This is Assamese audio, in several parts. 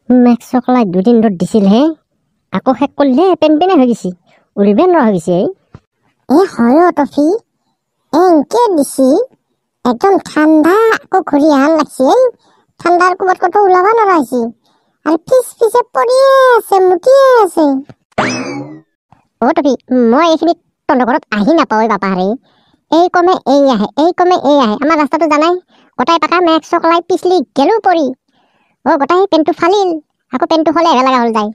মেক্সকলাই দুদিন ৰ'দ দিছিলহে আকৌ শেষ কৰিলে পেনপেনে হৈ গৈছে উৰিব নোৱাৰা হৈ গৈছে হয় টফি এনকে দিছি একদম ঠাণ্ডা আকৌ ঘূৰি আহান লাগছে ঠাণ্ডাৰ কোবত ক'তো ওলাব নোৱাৰা হৈছে আৰু পিছে পৰিয়ে আছে মুটিয়ে আছে টফি মই এইখিনিত তহঁতৰ ঘৰত আহি নাপাওঁ বাপাহাৰে এই কমে এই আহে আমাৰ ৰাস্তাটো জানাই গোটাই পাকা মেক্সকলাই পিছলি গেলো পৰি গোটাই পেনটো ফালিল আকৌ পেনটো হলে এৰা লগা হ'ল যায়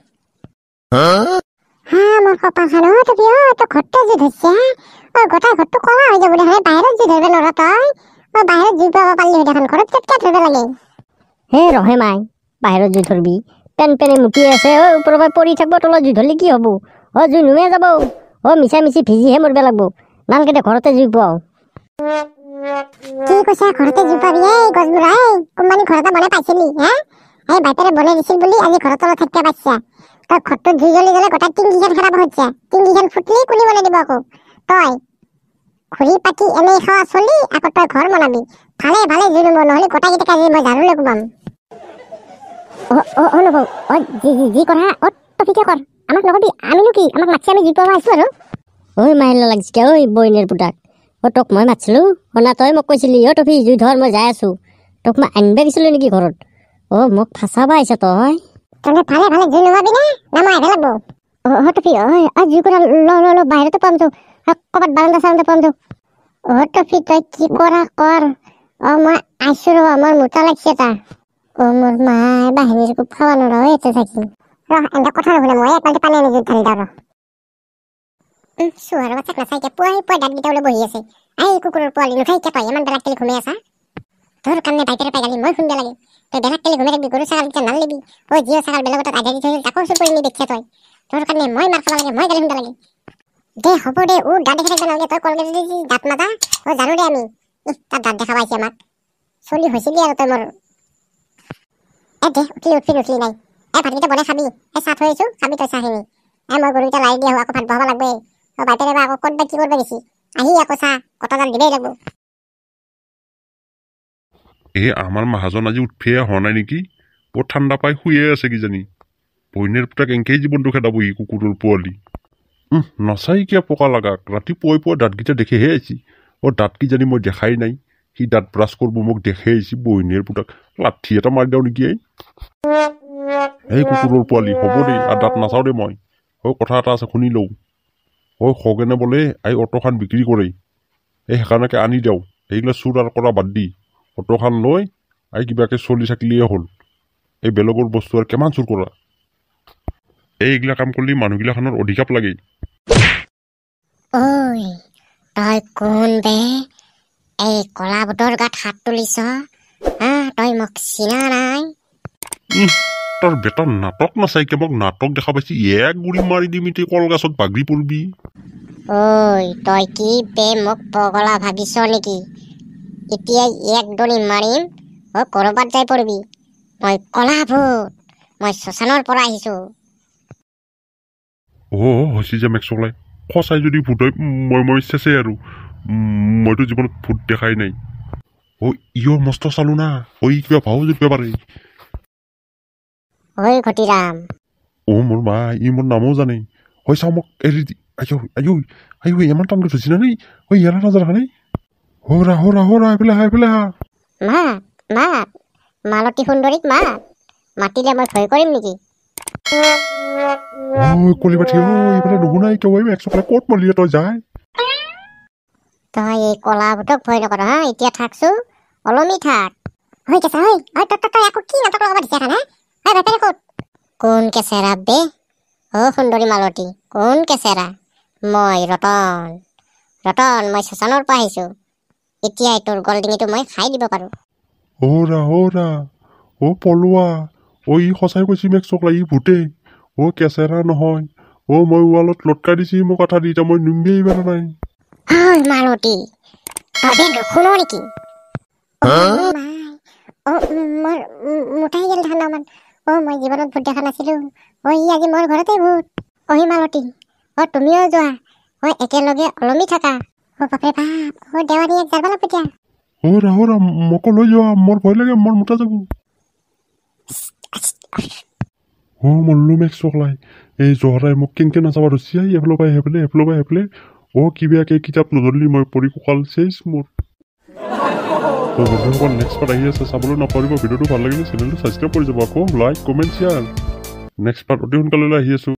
মোৰ কপালখান টফি তো ঘৰতে জুই ধৰিছে গোটাই ঘৰটো কলা হৈ যাব দেখোন বাহিৰত জুই ধৰিব নোৱাৰা তই বাহিৰত জুই পাব পাৰিলি হয় দেখোন ঘৰত কেটকে ধৰিব লাগে হে ৰহে মাই বাহিৰত জুই ধৰবি পেনে মুটি আছে ওপৰৰ পৰা পৰি থাকিব তলত জুই ধৰলি কি হব জুই নুমে যাব মিছা মিছি ভিজিহে মৰিব লাগব নালকে দে ঘৰতে জুই পাও কি কৈছা ঘৰতে জুই পাবি গছবোৰা কোম্পানী ঘৰতে বনাই পাইছিলি এই বাইপেৰে বনাই দিছিল বুলি আজি ঘৰৰ তলত থাকিব পাইছা তই ঘৰটো জুই জ্বলি গলে গোটাই টিংকিখন খেলাব হৈছে টিংকিখন ফুটলি কুলি বনাই দিব আকৌ তই ঘূৰি পাতি এনেই খাৱা চলি আকৌ তই ঘৰ বনাবি ভালে জুই নুমো নহলে গোটাই কেইটা কাজি মই ঝাৰু লৈ কোবাম নবৌ যি কৰা তফিকে কৰ আমাক নকবি আমিনো কি আমাক মাতছি আমি জুই পাব আছো আৰু মাৰিলা লাগিছে বইনের পুতাক তোক মই মাতিছিলো শুনা তই মোক কৈছিলি টফি জুই ধৰ মই যাই আছো তোক মই আনিব গৈছিলো নেকি ঘৰত মোক ফাঁচাবা আহিছা তই ভালে জুই নুমাবি না মই আহিব লাগব টফি জুই কৰা ল বাহিৰতে পাম তো ক'ৰবাত বাৰান্দা চাৰান্দা পাম তো টফি তই কি কৰা কৰ মই আইছো ৰ মোৰ মোটা লাগছে তা মোৰ মায়ে বাহিনীৰ খুব খাব নোৱাৰা এতে থাকি এনে কথা নুশুনে মই এক পানী আনি জুইত ঢালি দিওঁ চোৱাৰ বাচ্চাক নাচাইকে পুৱাই দাঁতকেইটা ওলাই বহি আছে কুকুৰৰ পোৱালি নুখাইকে তই ইমান বেলাক কেলি ঘুমাই আছা তোৰ কাৰণে বাইপেৰে পাই গালি মই শুনবা লাগে তই বেলাক কেলি ঘুমাই থাকবি গৰু ছাগলকেইটা নালিবি জিঅ' ছাগল বেলেগত আধা দি থৈছিল তাকো চুৰ কৰি নি দেখিছা তই তোৰ কাৰণে মই মাৰ খাব লাগে মই গালি শুনবা লাগে দে হ'ব দে দাঁত দেখি থাকিব নালাগে তই কলগেট যদি দাঁত মাতা জানো দে আমি তাত দাঁত দেখা পাইছে আমাক চলি হৈছিলি আৰু তই মোৰ দে উঠলি নাই ভাতকেইটা বনাই খাবি চাহ থৈ আহিছো খাবি তই চাহখিনি মই গৰুকেইটা লাই দিয়া আকৌ ভাত বহাব লাগবে বাইপেৰে বা আকৌ ক'তবা কি কৰিব গেছি আহি আকৌ চাহ কটাডাল দিবই লাগব আমাৰ মাহাজন আজি উঠিয়ে হোৱা নাই নেকি বৰ ঠাণ্ডা পাই শুয়ে আছে কিজানি বইনেৰ পুতাক এনকেই জীৱনটো খেদাব কুকুৰৰ পোৱালি নচাই কিয় পকা লাগাক ৰাতিপুৱাই দাঁতকেইটা দেখেহে আহিছি দাঁত কিজানি মই দেখাই নাই সি দাঁত ব্ৰাছ কৰিব মোক দেখে আহিছি বইনেৰ পুতাক লাঠি এটা মাৰি দিওঁ নেকি এই কুকুৰৰ পোৱালি হ'ব দেই আৰু দাঁত নাচাওঁ দেই মই কথা এটা আছে শুনি লওঁ খগেনে বোলে অটোখন বিক্ৰী কৰে সেইকাৰণে আনি দিওঁ সেইগিলা চুৰ আৰু কৰা বাদ দি অটোখন লৈ কিবাকে চলি থাকিলেই হ'ল এই বেলেগৰ বস্তু আৰু কিমান চুৰ কৰা এইগিলা কাম কৰিলে মানুহগিলাখনৰ অধিকাৰ লাগে তই কোন বে এই কলা বুটৰ গাত হাত তুলিছ তই মোক চিনা নাই তোৰ বেটাৰ নাটক নাচাইকে মোক নাটক দেখা পাইছি এক গুলি মাৰি দিম এতিয়া কলগাছত বাগৰি পৰিবি তই কি বে মোক পগলা ভাবিছ নেকি এতিয়াই এক দলি মাৰিম কৰবাত যাই পৰিবি মই কলা ভূত মই শ্মশানৰ পৰা আহিছো হৈছে যে মেক্সকলাই সঁচাই যদি ভূত হয় মই চেছে আৰু মইতো জীৱনত ভূত দেখাই নাই ইয়ৰ মস্ত চালো না কিবা ভাও যদি পাৰে ঘটিৰাম মোৰ মা মোৰ নামো জানে চাওঁ মোক এৰি দি আয়ো ইমান টান ধৰিছি না নেই ইয়াৰ নাজানা নাই হৰা এইফালে হা মালতী সুন্দৰীক মাতিলে মই ভয় কৰিম নেকি কলি পাঠি এইফালে নুশুনাই কিয় মেক্সকলাই ক'ত মলিয়ে তই যায় তই এই কলা ভূতক ভয় নকৰ এতিয়া থাকছো অলমি থাক তই আকৌ কি নাটক লগাব দিছা ক'ত কোন কেচেৰা বে সুন্দৰী মালতী কোন কেচেৰা মই ৰতন মই শ্মশানৰ পৰা আহিছো এতিয়াই তোৰ গলডিঙিটো মই খাই দিব পাৰো পলোৱা ই সঁচাই কৈছি মেক্সকলাই ই ভূতে কেচেৰা নহয় মই ৱালত লটকাই দিছি মোক কথা দি মই নুমিয়ে ইমান নাই মালতী তই নুশুনো নেকি মোটাই গেল ঠাণ্ডামান মই জীৱনত ভূত দেখা নাছিলো ই আজি মোৰ ঘৰতে ভূত মালতী তুমিও যোৱা একেলগে অলমি থাকা বাপৰে বাপ দেৱানীক যাব লাগব এতিয়া মোকো লৈ যোৱা মোৰ ভয় লাগে মোৰ মোটা যাব মল্লু মেক্স চকলাই এই জহৰাই মোক কেনেকৈ নাচাবা ধৰছি এফালৰ পৰা সেইফালে কিবাকে কিতাপ নধৰিলি মই পঢ়ি কঁকাল চেচ মোৰ তো বন্ধুসকল নেক্সট পাৰ্ট আহি আছে চাবলৈ নপাহৰিব ভিডিঅ'টো ভাল লাগিলে চেনেলটো ছাবস্ক্ৰাইব কৰি যাব আকৌ like comment share next part অতি সোনকালে আহি আছোঁ